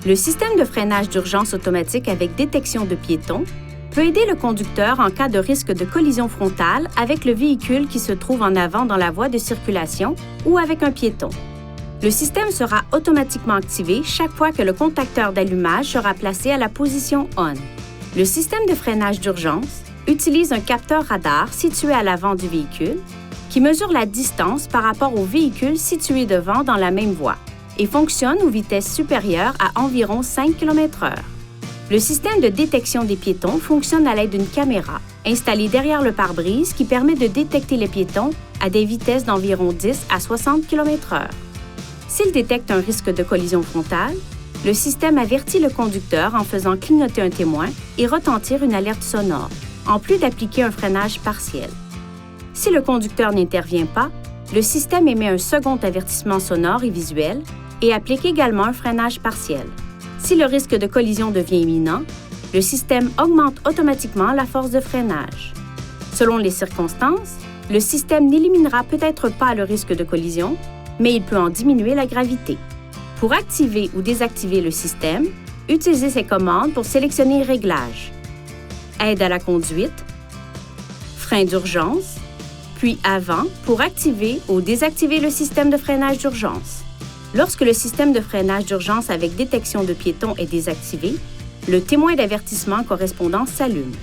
Le système de freinage d'urgence automatique avec détection de piétons peut aider le conducteur en cas de risque de collision frontale avec le véhicule qui se trouve en avant dans la voie de circulation ou avec un piéton. Le système sera automatiquement activé chaque fois que le contacteur d'allumage sera placé à la position ON. Le système de freinage d'urgence utilise un capteur radar situé à l'avant du véhicule qui mesure la distance par rapport au véhicule situé devant dans la même voie et fonctionne aux vitesses supérieures à environ 5 km/h. Le système de détection des piétons fonctionne à l'aide d'une caméra installée derrière le pare-brise qui permet de détecter les piétons à des vitesses d'environ 10 à 60 km/h. S'il détecte un risque de collision frontale, le système avertit le conducteur en faisant clignoter un témoin et retentir une alerte sonore, en plus d'appliquer un freinage partiel. Si le conducteur n'intervient pas, le système émet un second avertissement sonore et visuel et applique également un freinage partiel. Si le risque de collision devient imminent, le système augmente automatiquement la force de freinage. Selon les circonstances, le système n'éliminera peut-être pas le risque de collision, mais il peut en diminuer la gravité. Pour activer ou désactiver le système, utilisez ces commandes pour sélectionner Réglages, Aide à la conduite, Frein d'urgence, puis Avant pour activer ou désactiver le système de freinage d'urgence. Lorsque le système de freinage d'urgence avec détection de piétons est désactivé, le témoin d'avertissement correspondant s'allume.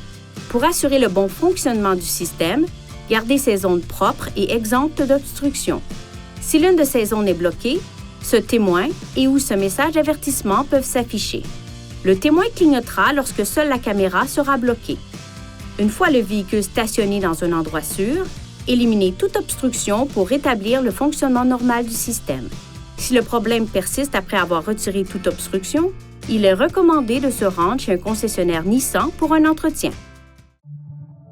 Pour assurer le bon fonctionnement du système, gardez ces zones propres et exemptes d'obstruction. Si l'une de ces zones est bloquée, ce témoin et ou ce message d'avertissement peuvent s'afficher. Le témoin clignotera lorsque seule la caméra sera bloquée. Une fois le véhicule stationné dans un endroit sûr, éliminez toute obstruction pour rétablir le fonctionnement normal du système. Si le problème persiste après avoir retiré toute obstruction, il est recommandé de se rendre chez un concessionnaire Nissan pour un entretien.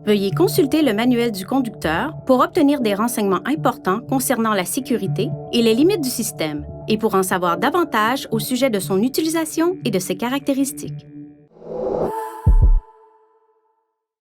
Veuillez consulter le manuel du conducteur pour obtenir des renseignements importants concernant la sécurité et les limites du système, et pour en savoir davantage au sujet de son utilisation et de ses caractéristiques.